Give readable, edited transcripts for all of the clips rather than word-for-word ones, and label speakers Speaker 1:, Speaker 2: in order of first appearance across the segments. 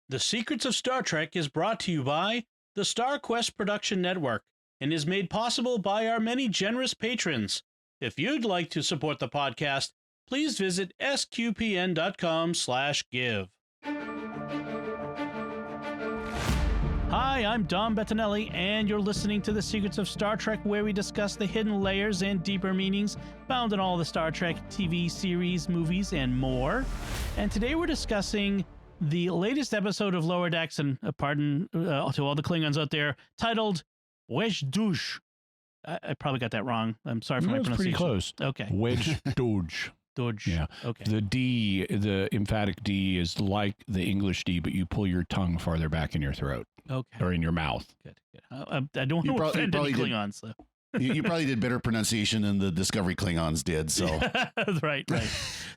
Speaker 1: The Secrets of Star Trek is brought to you by the StarQuest Production Network and is made possible by our many generous patrons. If you'd like to support the podcast, please visit sqpn.com/give. Hi, I'm Dom Bettinelli, and you're listening to The Secrets of Star Trek, where we discuss the hidden layers and deeper meanings found in all the Star Trek TV series, movies, and more. And today we're discussing the latest episode of Lower Decks, and pardon to all the Klingons out there, titled wej Duj. I probably got that wrong. I'm sorry for my pronunciation.
Speaker 2: Pretty close.
Speaker 1: Okay.
Speaker 2: wej Duj.
Speaker 1: Duj.
Speaker 2: Yeah.
Speaker 1: Okay.
Speaker 2: The D, the emphatic D, is like the English D, but you pull your tongue farther back in your throat.
Speaker 1: Okay.
Speaker 2: Or in your mouth.
Speaker 1: Good. I don't want to offend any Klingons, so.
Speaker 3: You probably did better pronunciation than the Discovery Klingons did. So
Speaker 1: right.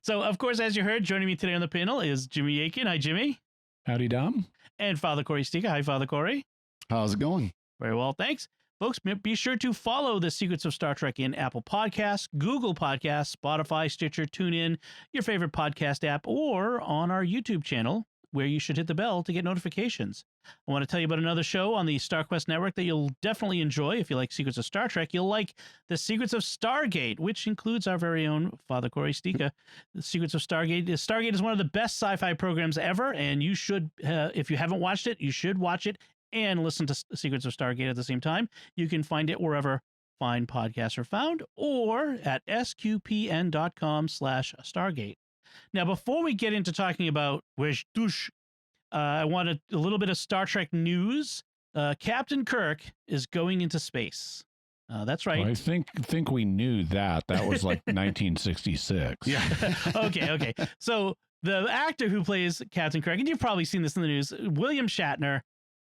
Speaker 1: So, of course, as you heard, joining me today on the panel is Jimmy Aiken. Hi, Jimmy.
Speaker 2: Howdy, Dom.
Speaker 1: And Father Cory Stika. Hi, Father Cory.
Speaker 3: how's it going?
Speaker 1: Very well, thanks. Folks, be sure to follow The Secrets of Star Trek in Apple Podcasts, Google Podcasts, Spotify, Stitcher, TuneIn, your favorite podcast app, or on our YouTube channel, where you should hit the bell to get notifications. I want to tell you about another show on the StarQuest network that you'll definitely enjoy. If you like Secrets of Star Trek, you'll like The Secrets of Stargate, which includes our very own Father Cory Stika. The Secrets of Stargate. Stargate is one of the best sci-fi programs ever, and you should, if you haven't watched it, you should watch it and listen to Secrets of Stargate at the same time. You can find it wherever fine podcasts are found, or at sqpn.com/Stargate. Now, before we get into talking about wej Duj, I wanted a little bit of Star Trek news. Captain Kirk is going into space. That's right.
Speaker 2: Well, I think we knew that. That was like 1966.
Speaker 3: Yeah.
Speaker 1: Okay. So the actor who plays Captain Kirk, and you've probably seen this in the news, William Shatner,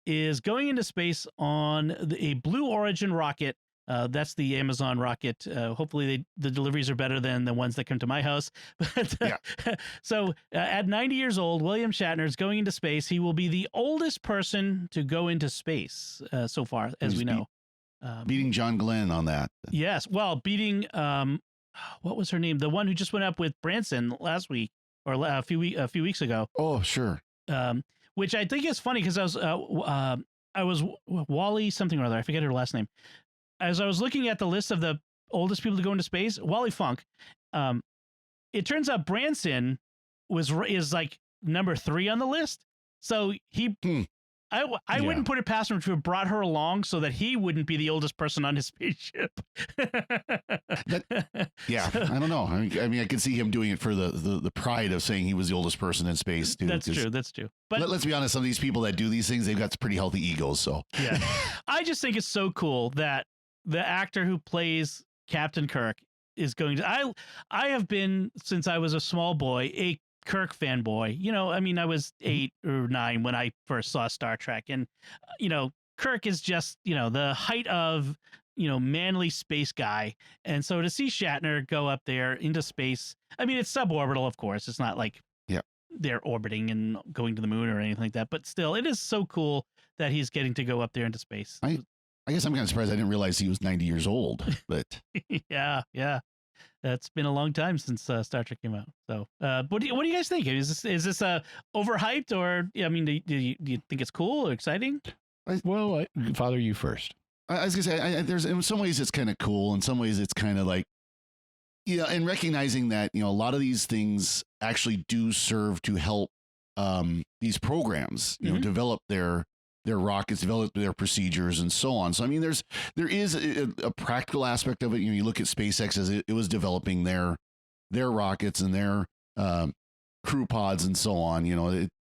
Speaker 1: is going into space on a Blue Origin rocket. That's the Amazon rocket. Hopefully the deliveries are better than the ones that come to my house. But,
Speaker 3: Yeah.
Speaker 1: So at 90 years old, William Shatner is going into space. He will be the oldest person to go into space so far, as we know.
Speaker 3: Beating John Glenn on that.
Speaker 1: Yes. Well, beating, what was her name? The one who just went up with Branson last week or a few weeks ago.
Speaker 3: Oh, sure.
Speaker 1: Which I think is funny because I was Wally something or other. I forget her last name. As I was looking at the list of the oldest people to go into space, Wally Funk, it turns out Branson is like number 3 on the list. So I wouldn't put it past him to have brought her along so that he wouldn't be the oldest person on his spaceship.
Speaker 3: Yeah, I don't know. I mean, I can see him doing it for the pride of saying he was the oldest person in space too.
Speaker 1: That's true. But
Speaker 3: let's be honest, some of these people that do these things, they've got pretty healthy egos. So
Speaker 1: yeah, I just think it's so cool that the actor who plays Captain Kirk is going to. I have been, since I was a small boy, a Kirk fanboy. You know, I mean, I was 8 or 9 when I first saw Star Trek, and Kirk is just the height of manly space guy. And so to see Shatner go up there into space, I mean, it's suborbital, of course. It's not like they're orbiting and going to the moon or anything like that, but still, it is so cool that he's getting to go up there into space.
Speaker 3: I guess I'm kind of surprised I didn't realize he was 90 years old, but
Speaker 1: yeah. That's been a long time since Star Trek came out. So, what do you guys think? Is this overhyped, or I mean, do you think it's cool or exciting?
Speaker 2: Father, you first.
Speaker 3: I was gonna say, there's in some ways it's kind of cool. In some ways, it's kind of like, and recognizing that a lot of these things actually do serve to help these programs, develop their rockets, develop their procedures, and so on. So, I mean, there is a practical aspect of it. You look at SpaceX as it was developing their rockets and their crew pods and so on.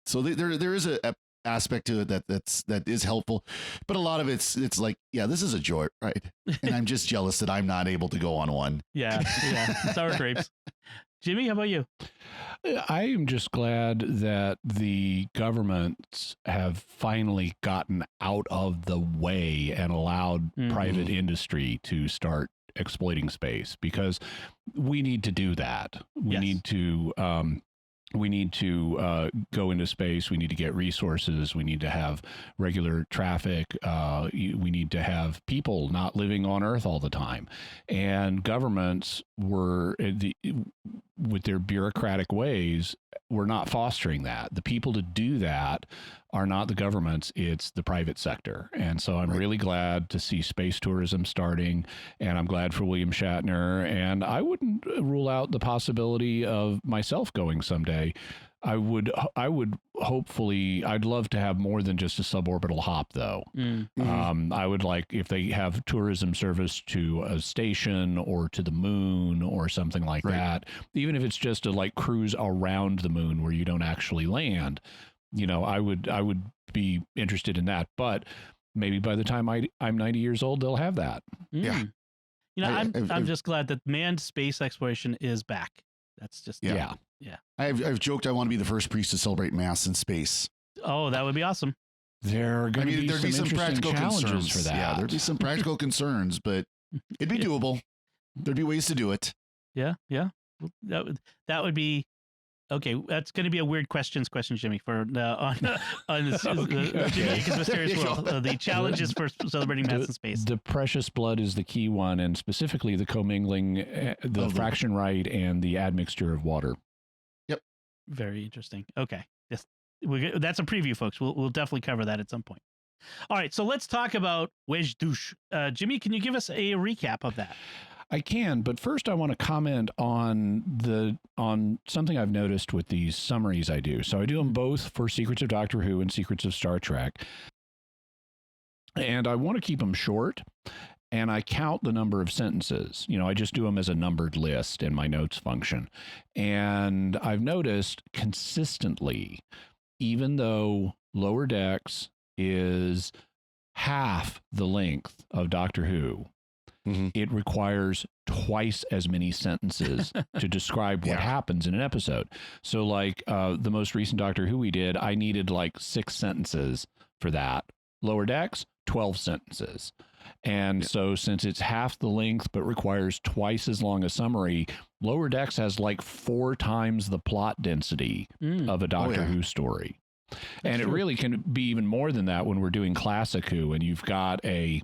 Speaker 3: So there is a aspect to it that is helpful, but a lot of it's like, this is a joy, right? And I'm just jealous that I'm not able to go on one.
Speaker 1: Yeah, sour grapes. Jimmy, how about you?
Speaker 2: I am just glad that the governments have finally gotten out of the way and allowed private industry to start exploiting space, because we need to do that. We need to go into space. We need to get resources. We need to have regular traffic. We need to have people not living on Earth all the time. And governments with their bureaucratic ways, were not fostering that. The people to do that are not the governments, it's the private sector. And so I'm really glad to see space tourism starting, and I'm glad for William Shatner. And I wouldn't rule out the possibility of myself going someday. I would hopefully, I'd love to have more than just a suborbital hop, though. I would like if they have tourism service to a station or to the moon or something like that, even if it's just a like cruise around the moon where you don't actually land. You know, I would be interested in that, but maybe by the time I'm 90 years old, they'll have that.
Speaker 3: Yeah.
Speaker 1: You know, I'm just glad that manned space exploration is back. That's just
Speaker 2: Yeah.
Speaker 3: I've joked I want to be the first priest to celebrate Mass in space.
Speaker 1: Oh, that would be awesome.
Speaker 2: There are going to be some
Speaker 3: practical
Speaker 2: challenges
Speaker 3: concerns
Speaker 2: for that.
Speaker 3: Yeah, there'd be some practical concerns, but it'd be doable. There'd be ways to do it.
Speaker 1: Yeah. That would be okay. That's going to be a weird question, Jimmy, for on this Jamaica's Mysterious World. The challenges for celebrating Mass in space.
Speaker 2: The precious blood is the key one, and specifically the commingling, the fraction right, and the admixture of water.
Speaker 3: Yep.
Speaker 1: Very interesting. Okay. Yes. That's a preview, folks. We'll definitely cover that at some point. All right. So let's talk about wej Duj. Jimmy, can you give us a recap of that?
Speaker 2: I can, but first I want to comment on something I've noticed with these summaries I do. So I do them both for Secrets of Doctor Who and Secrets of Star Trek. And I want to keep them short, and I count the number of sentences. You know, I just do them as a numbered list in my notes function. And I've noticed consistently, even though Lower Decks is half the length of Doctor Who, it requires twice as many sentences to describe what happens in an episode. So like the most recent Doctor Who we did, I needed like 6 sentences for that. Lower Decks, 12 sentences. And so since it's half the length but requires twice as long a summary, Lower Decks has like 4 times the plot density of a Doctor Who story. And it really can be even more than that when we're doing Classic Who and you've got a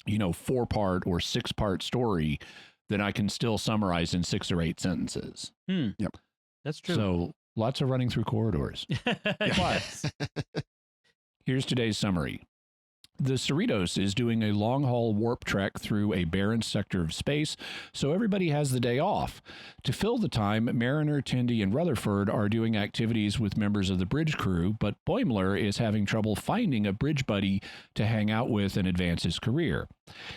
Speaker 2: 4-part or 6-part story that I can still summarize in 6 or 8 sentences.
Speaker 3: Yep.
Speaker 1: That's true.
Speaker 2: So lots of running through corridors.
Speaker 1: Yes.
Speaker 2: Here's today's summary. The Cerritos is doing a long-haul warp trek through a barren sector of space, so everybody has the day off. To fill the time, Mariner, Tendi, and Rutherford are doing activities with members of the bridge crew, but Boimler is having trouble finding a bridge buddy to hang out with and advance his career.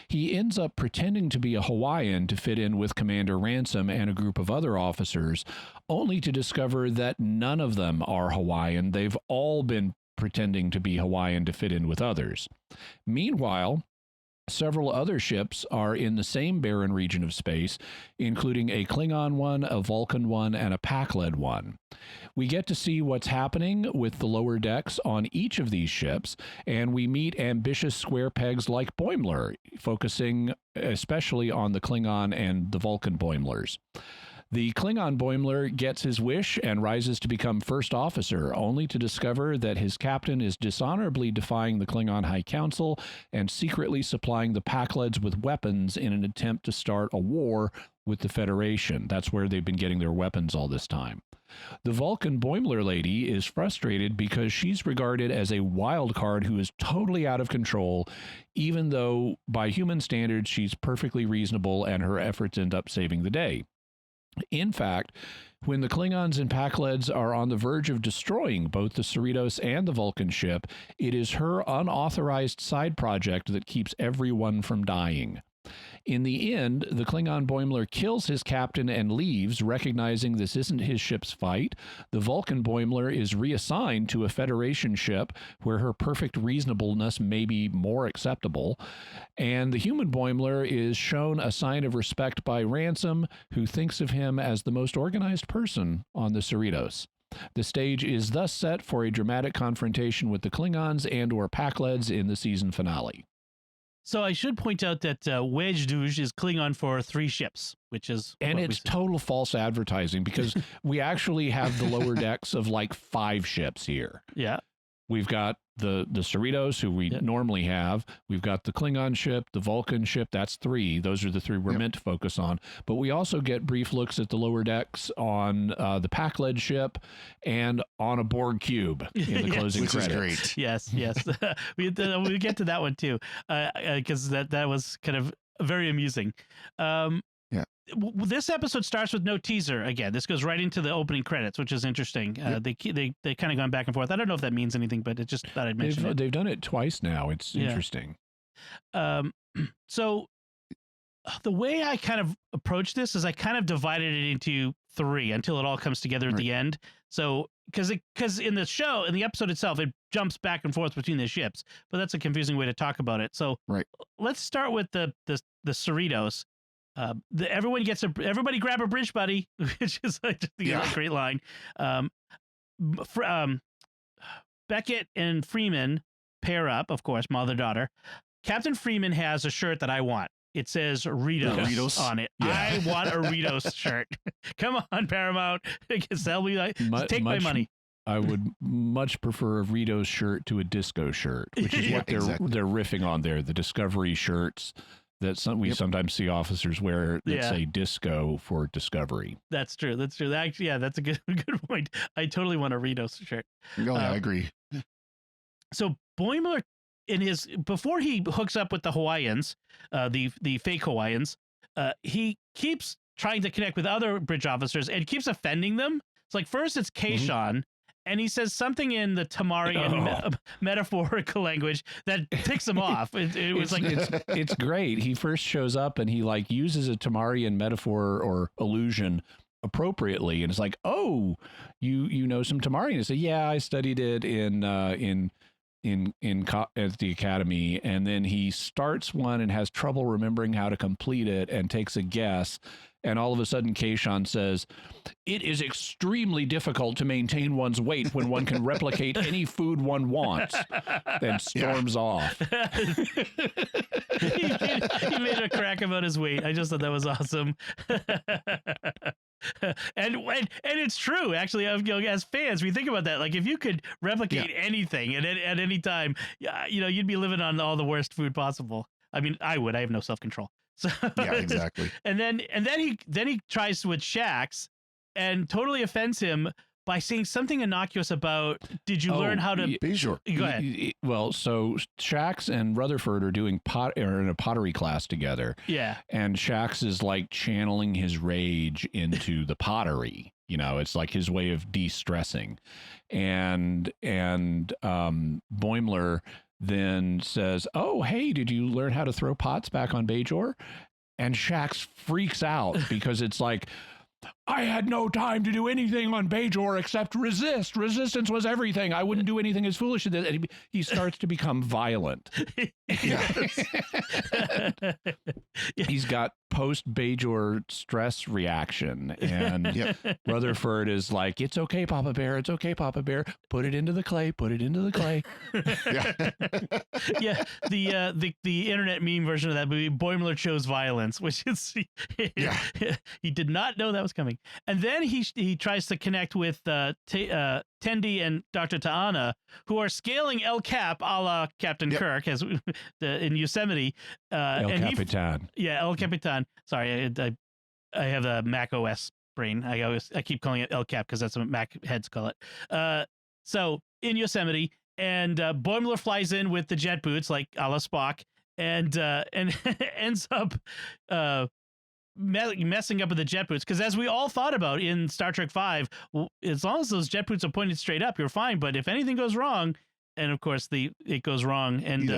Speaker 2: He ends up pretending to be a Hawaiian to fit in with Commander Ransom and a group of other officers, only to discover that none of them are Hawaiian. They've all been pretending to be Hawaiian to fit in with others. Meanwhile, several other ships are in the same barren region of space, including a Klingon one, a Vulcan one, and a Pakled one. We get to see what's happening with the lower decks on each of these ships, and we meet ambitious square pegs like Boimler, focusing especially on the Klingon and the Vulcan Boimlers. The Klingon Boimler gets his wish and rises to become first officer, only to discover that his captain is dishonorably defying the Klingon High Council and secretly supplying the Pakleds with weapons in an attempt to start a war with the Federation. That's where they've been getting their weapons all this time. The Vulcan Boimler lady is frustrated because she's regarded as a wild card who is totally out of control, even though by human standards she's perfectly reasonable and her efforts end up saving the day. In fact, when the Klingons and Pakleds are on the verge of destroying both the Cerritos and the Vulcan ship, it is her unauthorized side project that keeps everyone from dying. In the end, the Klingon Boimler kills his captain and leaves, recognizing this isn't his ship's fight. The Vulcan Boimler is reassigned to a Federation ship where her perfect reasonableness may be more acceptable. And the human Boimler is shown a sign of respect by Ransom, who thinks of him as the most organized person on the Cerritos. The stage is thus set for a dramatic confrontation with the Klingons and/or Pakleds in the season finale.
Speaker 1: So I should point out that wej Duj is Klingon for 3 ships, which is...
Speaker 2: And it's total false advertising because we actually have the lower decks of like 5 ships here.
Speaker 1: Yeah.
Speaker 2: We've got the Cerritos, who we normally have. We've got the Klingon ship, the Vulcan ship. That's 3. Those are the 3 we're meant to focus on. But we also get brief looks at the lower decks on the Pacled ship and on a Borg cube in the closing credits.
Speaker 3: Which is great.
Speaker 1: Yes. we get to that one too, because that was kind of very amusing. This episode starts with no teaser again. This goes right into the opening credits, which is interesting. They kind of gone back and forth. I don't know if that means anything, but it just thought I'd mention it.
Speaker 2: They've done it twice now. It's interesting.
Speaker 1: So the way I kind of approach this is I kind of divided it into 3 until it all comes together at the end. So because in the show, in the episode itself, it jumps back and forth between the ships, but that's a confusing way to talk about it. So let's start with the Cerritos. Everybody grab a bridge, buddy, which is like a great line. Beckett and Freeman pair up, of course, mother-daughter. Captain Freeman has a shirt that I want. It says Ritos on it. I want a Ritos shirt. Come on, Paramount. Sell me, take my money.
Speaker 2: I would much prefer a Ritos shirt to a disco shirt, which is what they're riffing on there. The Discovery shirts that we sometimes see officers wear that say disco for Discovery. That's true.
Speaker 1: Actually, that's a good point. I totally want a Ritos shirt.
Speaker 3: No, I agree.
Speaker 1: So Boimler, before he hooks up with the Hawaiians, the fake Hawaiians, he keeps trying to connect with other bridge officers and keeps offending them. It's like first it's Kayshawn. And he says something in the Tamarian metaphorical language that ticks him off.
Speaker 2: It's great. He first shows up and he like uses a Tamarian metaphor or illusion appropriately, and it's like, oh, you know some Tamarian. I say, yeah, I studied it at the academy. And then he starts one and has trouble remembering how to complete it and takes a guess. And all of a sudden, Kayshawn says, it is extremely difficult to maintain one's weight when one can replicate any food one wants. Then storms off.
Speaker 1: he made a crack about his weight. I just thought that was awesome. and it's true, actually. As fans, we think about that. Like, if you could replicate anything at any time, you'd be living on all the worst food possible. I mean, I would. I have no self-control. So,
Speaker 3: yeah, exactly.
Speaker 1: And then he tries with Shax and totally offends him by saying something innocuous about, did you learn how to...
Speaker 3: Bejor.
Speaker 1: Go ahead.
Speaker 2: Well, so Shax and Rutherford are are in a pottery class together.
Speaker 1: Yeah.
Speaker 2: And Shax is like channeling his rage into the pottery. It's like his way of de-stressing. And Boimler then says, oh, hey, did you learn how to throw pots back on Bajor? And Shax freaks out because it's like, I had no time to do anything on Bajor except resist. Resistance was everything. I wouldn't do anything as foolish as this. And he starts to become violent. He's got post-Bajor stress reaction. And Rutherford is like, it's okay, Papa Bear. It's okay, Papa Bear. Put it into the clay. Put it into the clay.
Speaker 1: The internet meme version of that movie, Boimler chose violence, which is he did not know that was coming. And then he tries to connect with Tendi and Dr. Ta'ana, who are scaling El Cap a la Captain Kirk as in Yosemite.
Speaker 2: El Capitan.
Speaker 1: El Capitan. Sorry, I have the Mac OS brain. I keep calling it El Cap because that's what Mac heads call it. So in Yosemite, and Boimler flies in with the jet boots like a la Spock, and ends up messing up with the jet boots, because as we all thought about in Star Trek V, as long as those jet boots are pointed straight up, you're fine. But if anything goes wrong, and of course it goes wrong, and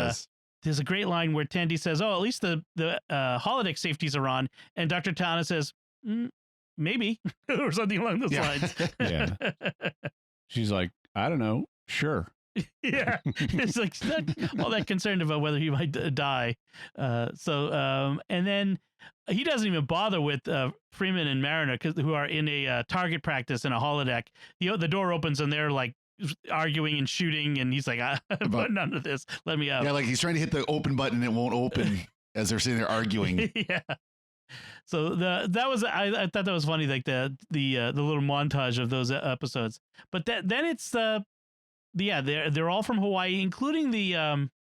Speaker 1: there's a great line where Tendi says, "Oh, at least the holodeck safeties are on," and Dr. Ta'ana says, "Maybe," or something along those lines.
Speaker 2: Yeah. She's like, "I don't know. Sure."
Speaker 1: Yeah, it's like she's not all that concerned about whether he might die. And then he doesn't even bother with Freeman and Mariner, who are in a target practice in a holodeck. The door opens and they're like arguing and shooting, and he's like, "I'm putting under this. Let me out."
Speaker 3: Yeah, like he's trying to hit the open button and it won't open as they're sitting there arguing.
Speaker 1: Yeah. So I thought that was funny, like the little montage of those episodes. But then it's they're all from Hawaii, including the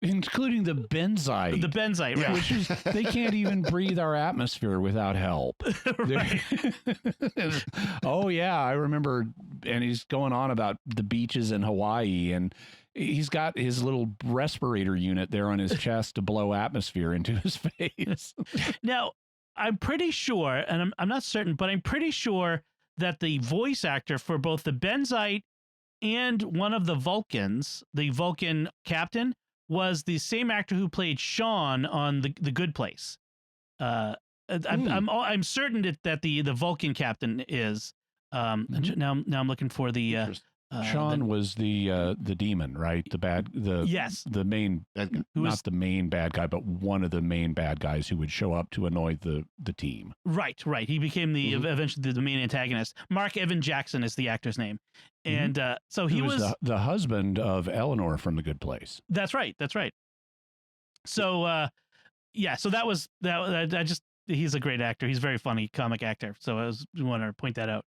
Speaker 2: benzite.
Speaker 1: The benzite, right?
Speaker 2: Which is, they can't even breathe our atmosphere without help.
Speaker 1: Right.
Speaker 2: Oh yeah, I remember. And he's going on about the beaches in Hawaii, and he's got his little respirator unit there on his chest to blow atmosphere into his face.
Speaker 1: Now, I'm pretty sure, and I'm not certain, but I'm pretty sure that the voice actor for both the benzite and one of the Vulcans, the Vulcan captain, was the same actor who played Sean on the Good Place. I'm certain that the Vulcan captain is. Now I'm looking for the
Speaker 2: Sean was the demon, right?
Speaker 1: Yes,
Speaker 2: the main bad guy. Not the main bad guy, but one of the main bad guys who would show up to annoy the team.
Speaker 1: Right. He became eventually the main antagonist. Mark Evan Jackson is the actor's name, and so he was
Speaker 2: the husband of Eleanor from The Good Place.
Speaker 1: That's right. So so that was that. He's a great actor. He's a very funny comic actor. So I want to point that out.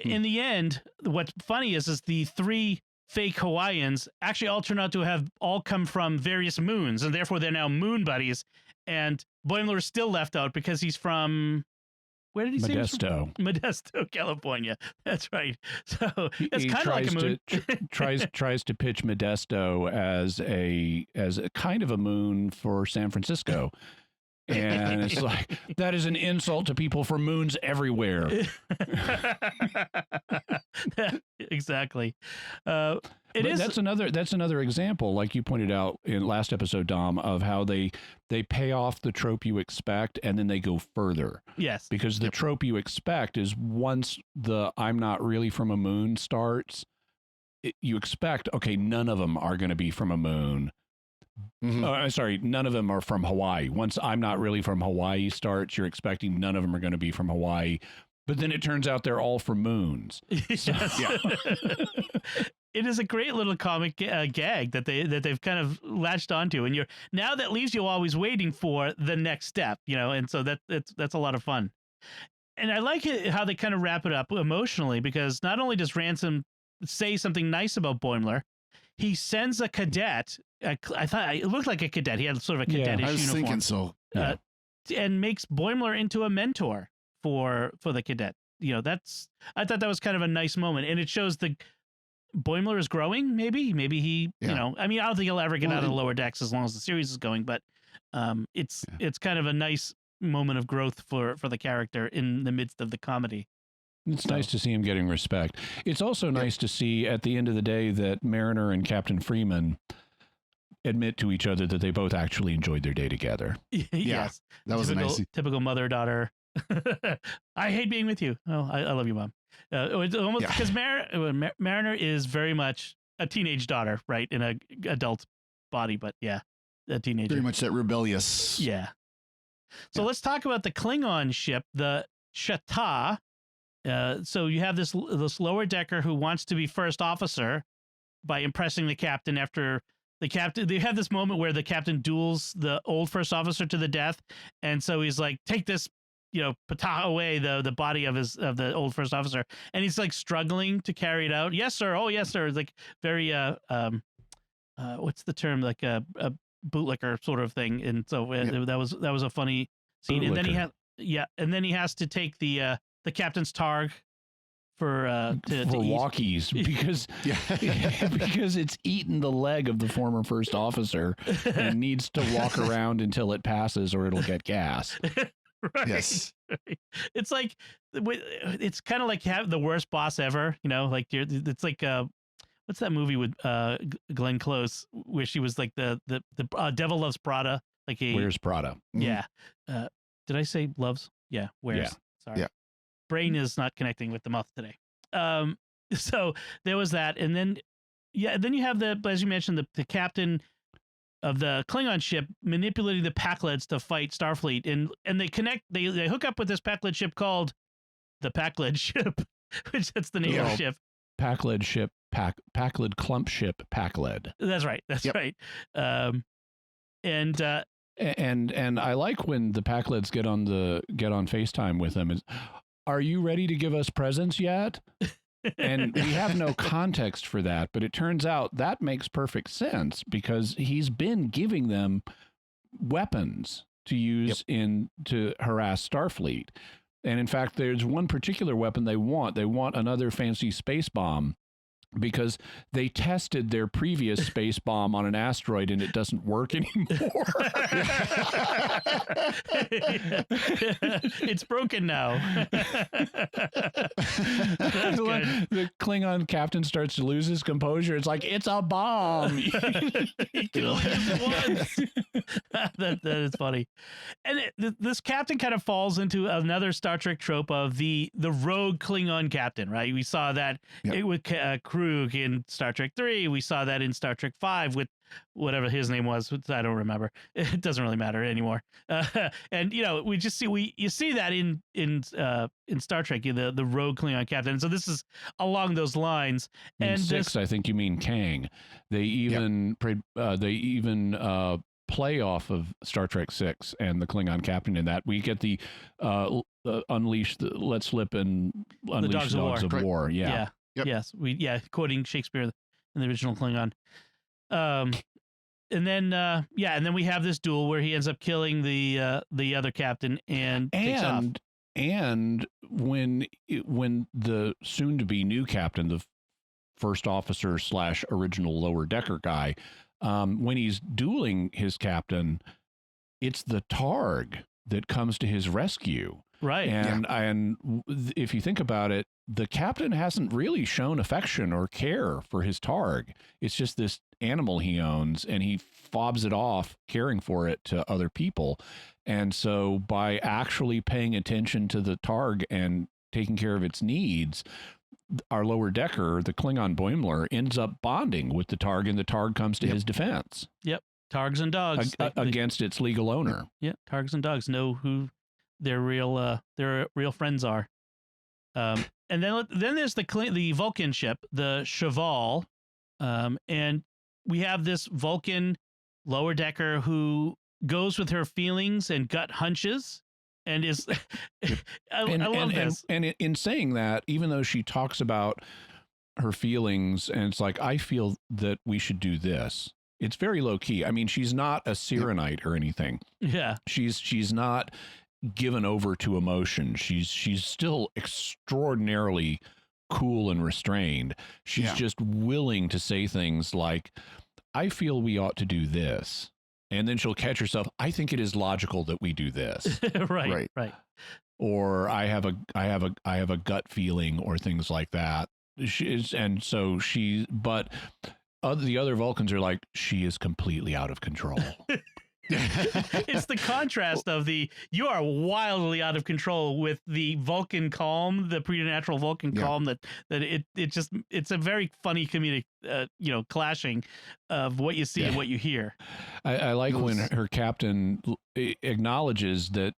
Speaker 1: In the end, what's funny is the three fake Hawaiians actually all turn out to have all come from various moons, and therefore they're now moon buddies. And Boimler is still left out because he's from, where did he say?
Speaker 2: Modesto,
Speaker 1: California. That's right. So it's kind of like a moon.
Speaker 2: tries to pitch Modesto as a kind of a moon for San Francisco. And it's like, that is an insult to people from moons everywhere.
Speaker 1: Exactly.
Speaker 2: That's another example, like you pointed out in last episode, Dom, of how they pay off the trope you expect and then they go further.
Speaker 1: Yes.
Speaker 2: Because the trope you expect is once the I'm not really from a moon starts, you expect, okay, none of them are going to be from a moon. Sorry, none of them are from Hawaii. Once I'm not really from Hawaii starts, you're expecting none of them are going to be from Hawaii. But then it turns out they're all from moons.
Speaker 1: Yes. It is a great little comic gag that they've kind of latched onto, and now that leaves you always waiting for the next step, and so that's a lot of fun. And I like how they kind of wrap it up emotionally, because not only does Ransom say something nice about Boimler, he sends a cadet. I thought it looked like a cadet. He had sort of a cadetish uniform. I was
Speaker 3: thinking so. Yeah.
Speaker 1: And makes Boimler into a mentor for the cadet. I thought that was kind of a nice moment, and it shows the Boimler is growing. Maybe he. I don't think he'll ever get out of the lower decks as long as the series is going. But it's kind of a nice moment of growth for the character in the midst of the comedy.
Speaker 2: It's nice to see him getting respect. It's also nice to see at the end of the day that Mariner and Captain Freeman admit to each other that they both actually enjoyed their day together.
Speaker 1: Yes.
Speaker 3: That was
Speaker 1: typical mother-daughter. I hate being with you. Oh, I love you, Mom. It's almost because Mariner is very much a teenage daughter, right? In an adult body, but a teenager.
Speaker 3: Very much that rebellious.
Speaker 1: Yeah. So let's talk about the Klingon ship, the Chata. So you have this lower decker who wants to be first officer by impressing the captain after the captain. They have this moment where the captain duels the old first officer to the death. And so he's like, take this, pata away the body of the old first officer. And he's like struggling to carry it out. Yes, sir. Oh, yes, sir. It's like very, what's the term? Like a bootlicker sort of thing. And so that was a funny scene. And then he has to take the captain's Targ for
Speaker 2: walkies because it's eaten the leg of the former first officer and needs to walk around until it passes or it'll get gas.
Speaker 1: Right.
Speaker 3: Yes.
Speaker 1: It's like it's kind of like have the worst boss ever. Like it's like what's that movie with Glenn Close where she was like the Devil Loves Prada. Like
Speaker 2: Where's Prada?
Speaker 1: Yeah. Did I say loves? Yeah. Where's?
Speaker 2: Yeah.
Speaker 1: Sorry.
Speaker 3: Yeah.
Speaker 1: Brain is not connecting with the mouth today. So there was that, and then you have as you mentioned, the captain of the Klingon ship manipulating the Pakleds to fight Starfleet, and they hook up with this Pacled ship called the Pacled Ship, which that's the name of the ship.
Speaker 2: Pacled Ship, Pacled Clump Ship, Pakled.
Speaker 1: That's right. That's right. And
Speaker 2: I like when the Pakleds get on FaceTime with them. Are you ready to give us presents yet? And we have no context for that, but it turns out that makes perfect sense because he's been giving them weapons to use to harass Starfleet. And in fact, there's one particular weapon they want. They want another fancy space bomb because they tested their previous space bomb on an asteroid and it doesn't work anymore.
Speaker 1: It's broken now. That's good.
Speaker 2: The Klingon captain starts to lose his composure. It's like, it's a bomb.
Speaker 1: He can only use it once. That is funny. And this captain kind of falls into another Star Trek trope of the rogue Klingon captain, right? We saw that with Krug in Star Trek 3. We saw that in Star Trek 5 with whatever his name was. I don't remember. It doesn't really matter anymore. And we just see you see that in Star Trek, the rogue Klingon captain. And so this is along those lines. And
Speaker 2: 6, I think you mean Kang. They even play off of Star Trek 6 and the Klingon captain in that. We get the unleash the let slip and unleash the dogs of war. Yeah.
Speaker 3: Yep.
Speaker 1: Yes. Quoting Shakespeare in the original Klingon. And then we have this duel where he ends up killing the other captain and takes off.
Speaker 2: And when the soon-to-be new captain, the first officer / original lower decker guy, when he's dueling his captain, it's the Targ that comes to his rescue.
Speaker 1: Right.
Speaker 2: And if you think about it, the captain hasn't really shown affection or care for his Targ. It's just this animal he owns, and he fobs it off, caring for it to other people. And so by actually paying attention to the Targ and taking care of its needs, our lower decker, the Klingon Boimler, ends up bonding with the Targ, and the Targ comes to his defense.
Speaker 1: Yep. Targs and dogs.
Speaker 2: Against its legal owner.
Speaker 1: Yeah. Targs and dogs know who their real friends are. And then there's the Vulcan ship, the Cheval, and we have this Vulcan lower decker who goes with her feelings and gut hunches, and is I love this.
Speaker 2: And in saying that, even though she talks about her feelings, and it's like, I feel that we should do this. It's very low key. I mean, she's not a Cyrenite or anything.
Speaker 1: Yeah,
Speaker 2: she's not given over to emotion. She's still extraordinarily cool and restrained. She's just willing to say things like, I feel we ought to do this. And then she'll catch herself, I think it is logical that we do this.
Speaker 1: Right.
Speaker 2: Or I have a gut feeling, or things like that. But the other Vulcans are like, she is completely out of control.
Speaker 1: It's the contrast of you are wildly out of control with the Vulcan calm, the preternatural Vulcan calm that it's a very funny comedic clashing of what you see and what you hear.
Speaker 2: I like when her captain acknowledges that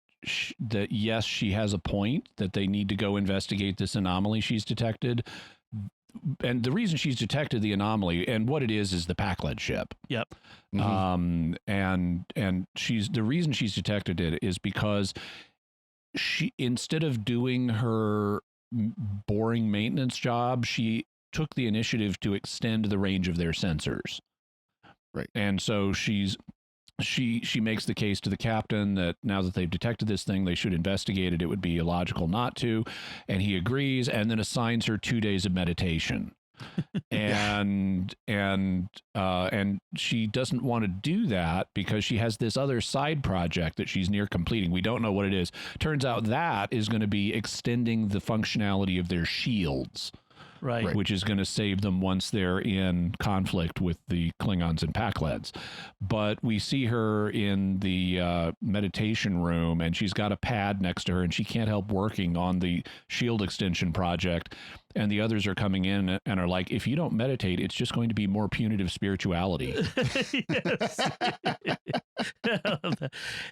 Speaker 2: yes, she has a point, that they need to go investigate this anomaly she's detected. And the reason she's detected the anomaly, and what it is the Pacled ship.
Speaker 1: Yep.
Speaker 2: Mm-hmm. And the reason she's detected it is because she, instead of doing her boring maintenance job, she took the initiative to extend the range of their sensors.
Speaker 3: Right.
Speaker 2: And so she makes the case to the captain that now that they've detected this thing, they should investigate it. It would be illogical not to. And he agrees, and then assigns her 2 days of meditation. And she doesn't want to do that because she has this other side project that she's near completing. We don't know what it is. Turns out that is going to be extending the functionality of their shields.
Speaker 1: Right.
Speaker 2: Which is going to save them once they're in conflict with the Klingons and Pakleds. But we see her in the meditation room, and she's got a pad next to her, and she can't help working on the shield extension project. And the others are coming in and are like, if you don't meditate, it's just going to be more punitive spirituality.
Speaker 1: Yes.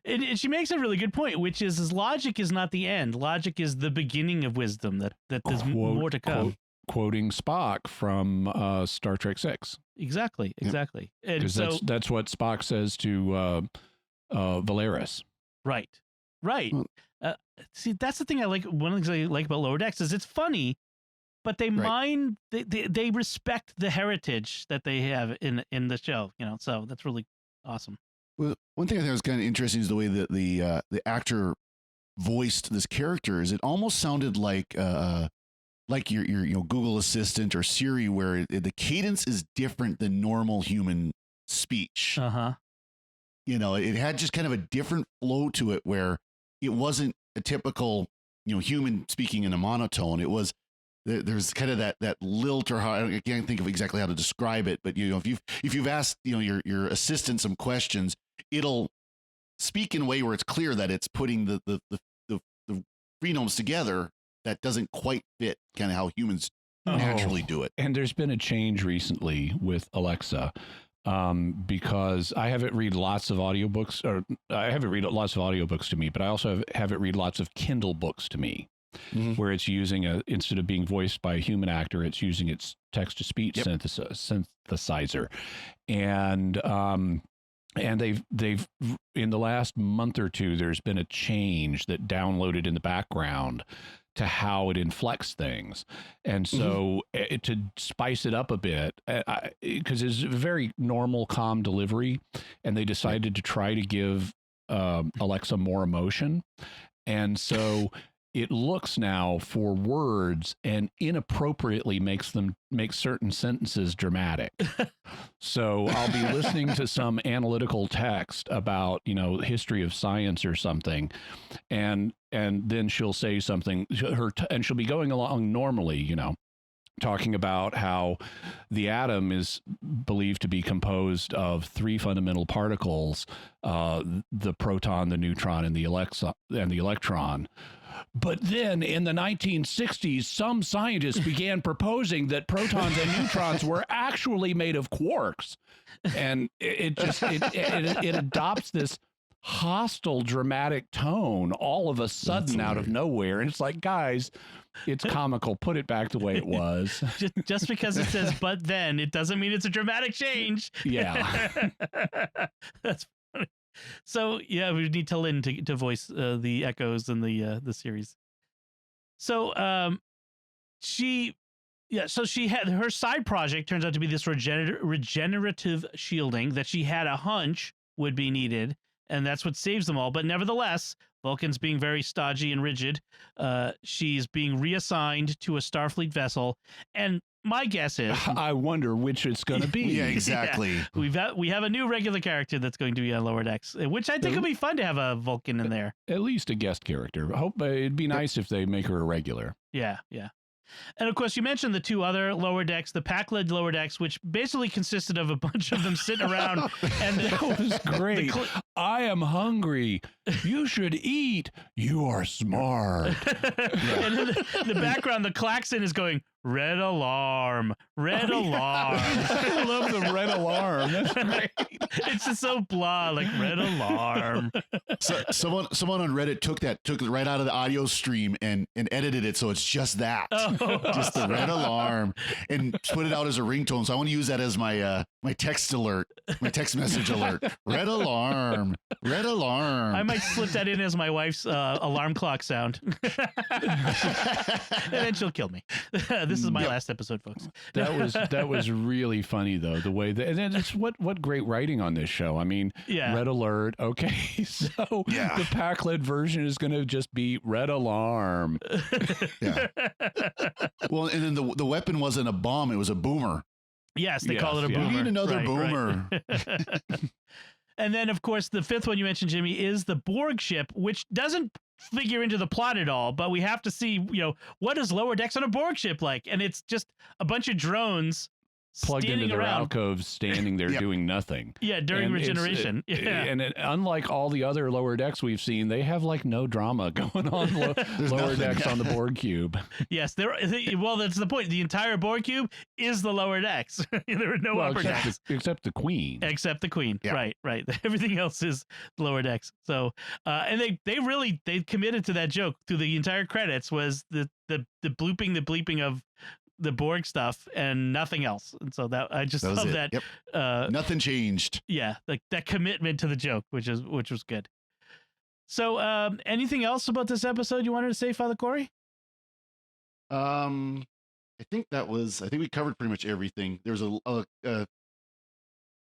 Speaker 1: And she makes a really good point, which is logic is not the end. Logic is the beginning of wisdom, that there's more to come.
Speaker 2: Quoting Spock from Star Trek 6.
Speaker 1: Exactly. And
Speaker 2: because that's what Spock says to Valeris.
Speaker 1: Right. See, that's the thing I like. One of the things I like about Lower Decks is it's funny, but they mind, they respect the heritage that they have in the show, so that's really awesome.
Speaker 3: Well, one thing I thought was kind of interesting is the way that the actor voiced this character. Is it almost sounded like your Google Assistant or Siri, where the cadence is different than normal human speech. It had just kind of a different flow to it, where it wasn't a typical human speaking in a monotone. It was there's kind of that lilt, or how I can't think of exactly how to describe it, but if you've asked your assistant some questions, it'll speak in a way where it's clear that it's putting the phenomes together that doesn't quite fit kind of how humans naturally do it.
Speaker 2: And there's been a change recently with Alexa, because I have it read lots of audiobooks, or I have it read lots of audiobooks to me, but I also have it read lots of Kindle books to me, where it's using instead of being voiced by a human actor, it's using its text-to-speech synthesizer. And they've in the last month or two, there's been a change that downloaded in the background to how it inflects things. And so to spice it up a bit, because it's a very normal, calm delivery, and they decided to try to give Alexa more emotion. And so it looks now for words and inappropriately makes certain sentences dramatic. So I'll be listening to some analytical text about, history of science or something, and then she'll say something, and she'll be going along normally, talking about how the atom is believed to be composed of three fundamental particles, the proton, the neutron, and the electron. But then in the 1960s, some scientists began proposing that protons and neutrons were actually made of quarks. And it adopts this hostile, dramatic tone all of a sudden out of nowhere. And it's like, guys, it's comical. Put it back the way it was.
Speaker 1: Just because it says "but then," it doesn't mean it's a dramatic change.
Speaker 2: Yeah.
Speaker 1: That's funny. So yeah, we need to Lynn to voice the echoes in the series. So she had her side project turns out to be this regenerative shielding that she had a hunch would be needed, and that's what saves them all. But nevertheless, Vulcan's being very stodgy and rigid. She's being reassigned to a Starfleet vessel, and my guess is,
Speaker 2: I wonder which it's going to be.
Speaker 3: Yeah, exactly.
Speaker 1: Yeah. We have a new regular character that's going to be on Lower Decks, which I think will be fun to have a Vulcan in there.
Speaker 2: At least a guest character. I hope it'd be nice if they make her a regular.
Speaker 1: Yeah. And of course, you mentioned the two other Lower Decks, the Pakled Lower Decks, which basically consisted of a bunch of them sitting around. And
Speaker 2: that was great. I am hungry. You should eat. You are smart.
Speaker 1: And in the background, the klaxon is going, "Red alarm, red alarm."
Speaker 2: I love the red alarm. That's great.
Speaker 1: It's just so blah, like red alarm.
Speaker 3: So someone on Reddit took it right out of the audio stream and edited it so it's just that, just the red alarm, and put it out as a ringtone. So I want to use that as my my text alert, my text message alert. Red alarm, red alarm.
Speaker 1: I might slip that in as my wife's alarm clock sound, and then she'll kill me. This is my last episode, folks.
Speaker 2: That was really funny though, the way that, and then it's what great writing on this show. I mean, red alert. Okay, so the Pakled version is going to just be red alarm.
Speaker 3: Yeah. Well, and then the weapon wasn't a bomb; it was a boomer.
Speaker 1: Yes, they call it a boomer.
Speaker 3: We need another boomer.
Speaker 1: Right. And then, of course, the fifth one you mentioned, Jimmy, is the Borg ship, which doesn't figure into the plot at all. But we have to see, what is Lower Decks on a Borg ship like? And it's just a bunch of drones
Speaker 2: plugged into their alcoves, standing there doing nothing.
Speaker 1: Yeah, during regeneration.
Speaker 2: And unlike all the other Lower Decks we've seen, they have like no drama going on Lower Decks on the Borg cube.
Speaker 1: Yes, well, that's the point. The entire Borg cube is the Lower Decks. There are no upper decks.
Speaker 2: Except the Queen.
Speaker 1: Except the Queen. Yeah. Right. Everything else is Lower Decks. So, and they committed to that joke through the entire credits, was the bleeping of the Borg stuff and nothing else. And so that I just love that.
Speaker 3: Yep. Nothing changed.
Speaker 1: Yeah, like that commitment to the joke, which was good. So anything else about this episode you wanted to say, Father Cory?
Speaker 3: I think we covered pretty much everything. There's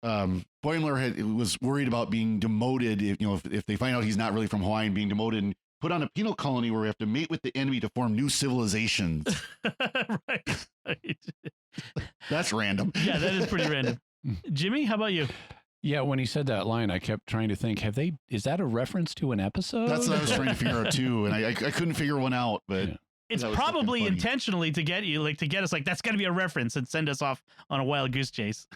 Speaker 3: Boimler was worried about being demoted if they find out he's not really from Hawaii and being demoted and put on a penal colony where we have to mate with the enemy to form new civilizations.
Speaker 1: Right.
Speaker 3: That's random.
Speaker 1: Yeah, that is pretty random. Jimmy, how about you?
Speaker 2: Yeah, when he said that line, I kept trying to think, is that a reference to an episode?
Speaker 3: That's what I was trying to figure out too, and I couldn't figure one out, but
Speaker 1: it's probably intentionally to get you, to get us that's got to be a reference and send us off on a wild goose chase.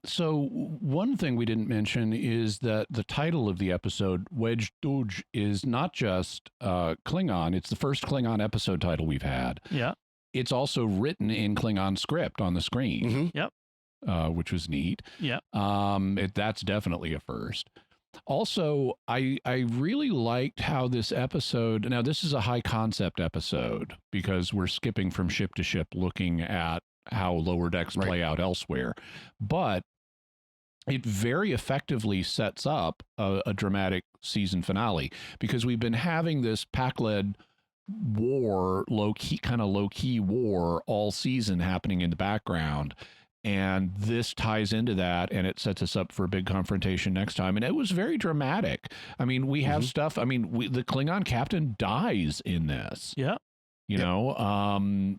Speaker 2: So one thing we didn't mention is that the title of the episode, wej Duj, is not just Klingon. It's the first Klingon episode title we've had.
Speaker 1: Yeah.
Speaker 2: It's also written in Klingon script on the screen.
Speaker 3: Mm-hmm.
Speaker 1: Yep.
Speaker 2: Which was neat.
Speaker 1: Yeah.
Speaker 2: That's definitely a first. Also, I really liked how this episode, now this is a high concept episode because we're skipping from ship to ship looking at how lower decks play out elsewhere. But it very effectively sets up a dramatic season finale because we've been having this Pakled war, low key war all season happening in the background. And this ties into that, and it sets us up for a big confrontation next time. And it was very dramatic. I mean, we have stuff. I mean, the Klingon captain dies in this.
Speaker 1: Yeah.
Speaker 2: You know,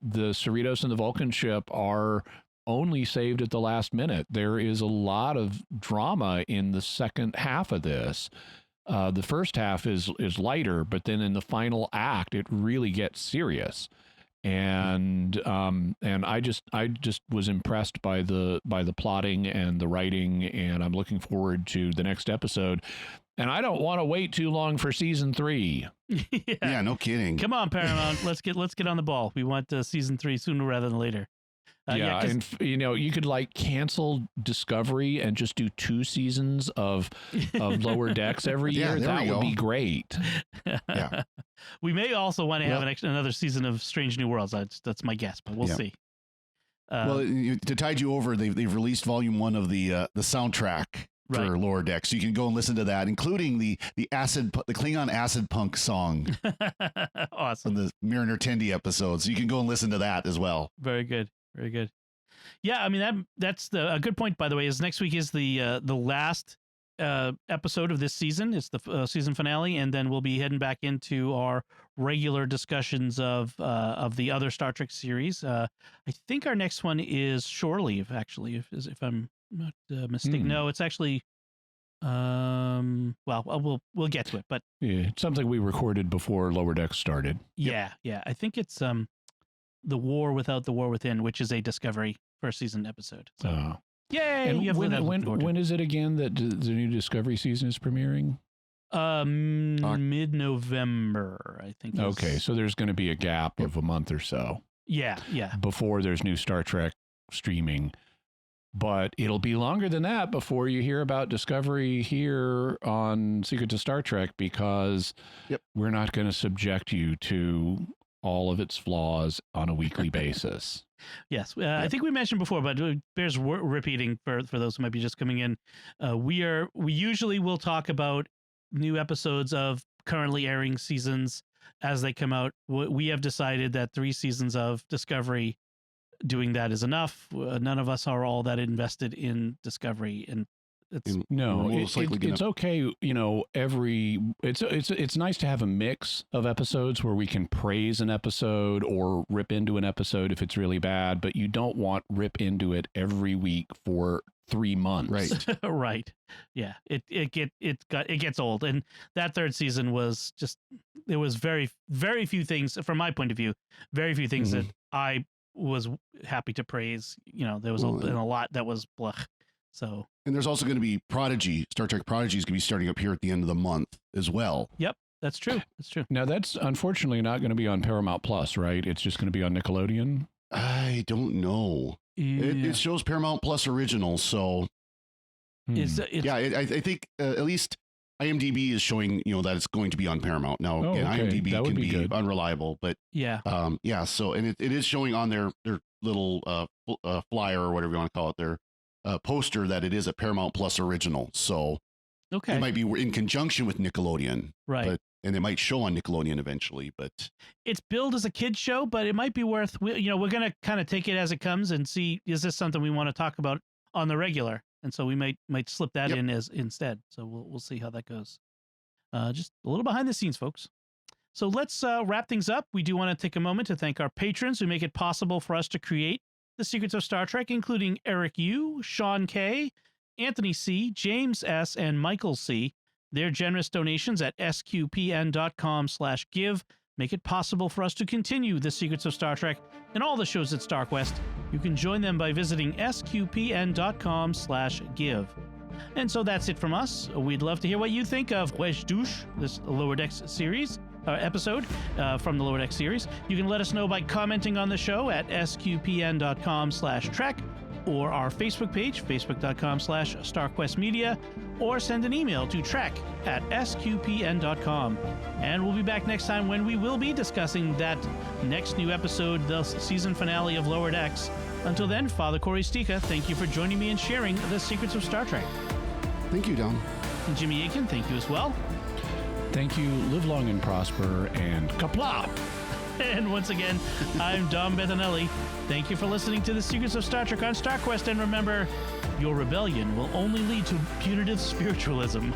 Speaker 2: the Burritos and the Vulcan ship are only saved at the last minute. There is a lot of drama in the second half of this. The first half is lighter, but then in the final act, it really gets serious. And I just was impressed by the plotting and the writing, and I'm looking forward to the next episode. And I don't want to wait too long for season 3.
Speaker 3: Yeah, no kidding.
Speaker 1: Come on, Paramount, let's get on the ball. We want season 3 sooner rather than later.
Speaker 2: And you could cancel Discovery and just do 2 seasons of Lower Decks every year. That would be great.
Speaker 3: Yeah.
Speaker 1: We may also want to have another season of Strange New Worlds. That's my guess, but we'll see.
Speaker 3: To tide you over, they've released volume 1 of the soundtrack for Lower Decks, so you can go and listen to that, including the Klingon acid punk song.
Speaker 1: Awesome.
Speaker 3: From the Mariner Tendi episodes. So you can go and listen to that as well.
Speaker 1: Very good. Very good. Yeah, I mean that's a good point. By the way, is next week is the last episode of this season. It's the season finale, and then we'll be heading back into our regular discussions of the other Star Trek series. I think our next one is Shore Leave, actually, if I'm not mistaken. No, it's actually. Well, we'll get to it, but
Speaker 2: it's something we recorded before Lower Decks started.
Speaker 1: Yeah, yeah. I think it's The War Without the War Within, which is a Discovery first season episode. So, yay!
Speaker 2: And when is it again that the new Discovery season is premiering?
Speaker 1: Mid-November, I think.
Speaker 2: Okay, so there's going to be a gap of a month or so.
Speaker 1: Yeah.
Speaker 2: Before there's new Star Trek streaming. But it'll be longer than that before you hear about Discovery here on Secrets of Star Trek, because we're not going to subject you to all of its flaws on a weekly basis.
Speaker 1: Yes. I think we mentioned before, but it bears repeating for those who might be just coming in. We usually will talk about new episodes of currently airing seasons as they come out. We have decided that 3 seasons of Discovery, doing that is enough. None of us are all that invested in Discovery, and it's
Speaker 2: okay. It's nice to have a mix of episodes where we can praise an episode or rip into an episode if it's really bad, but you don't want rip into it every week for 3 months.
Speaker 3: Right.
Speaker 1: Right. Yeah. It gets old, and that 3rd season was just, there was very, very few things from my point of view, very few things that I was happy to praise. There was a lot that was blech. So,
Speaker 3: and there's also going to be Prodigy. Star Trek Prodigy is going to be starting up here at the end of the month as well.
Speaker 1: Yep, that's true. That's true.
Speaker 2: Now that's unfortunately not going to be on Paramount Plus, right? It's just going to be on Nickelodeon.
Speaker 3: I don't know. Yeah. It shows Paramount Plus original, so I think at least IMDb is showing that it's going to be on Paramount now. IMDb can be unreliable, but so and it is showing on their little flyer or whatever you want to call it, their poster, that it is a Paramount Plus original. So it might be in conjunction with Nickelodeon,
Speaker 1: right?
Speaker 3: But and it might show on Nickelodeon eventually, but
Speaker 1: It's billed as a kid's show, but it might be worth, we're going to kind of take it as it comes and see, is this something we want to talk about on the regular? And so we might slip that in as instead. So we'll see how that goes. Just a little behind the scenes, folks. So let's wrap things up. We do want to take a moment to thank our patrons who make it possible for us to create The Secrets of Star Trek, including Eric Yu, Sean K., Anthony C., James S., and Michael C. Their generous donations at sqpn.com/give make it possible for us to continue The Secrets of Star Trek and all the shows at StarQuest. You can join them by visiting sqpn.com/give. And so that's it from us. We'd love to hear what you think of wej Duj, this Lower Decks series, episode from the Lower Decks series. You can let us know by commenting on the show at sqpn.com/trek, or our Facebook page, facebook.com/StarQuestMedia, or send an email to trek@sqpn.com. And we'll be back next time when we will be discussing that next new episode, the season finale of Lower Decks. Until then, Father Cory Stika, thank you for joining me and sharing The Secrets of Star Trek.
Speaker 3: thank you, Don.
Speaker 1: And Jimmy Aiken, thank you as well.
Speaker 2: Thank you. Live long and prosper, and kapla!
Speaker 1: And once again, I'm Dom Bettinelli. Thank you for listening to The Secrets of Star Trek on StarQuest. And remember, your rebellion will only lead to punitive spiritualism.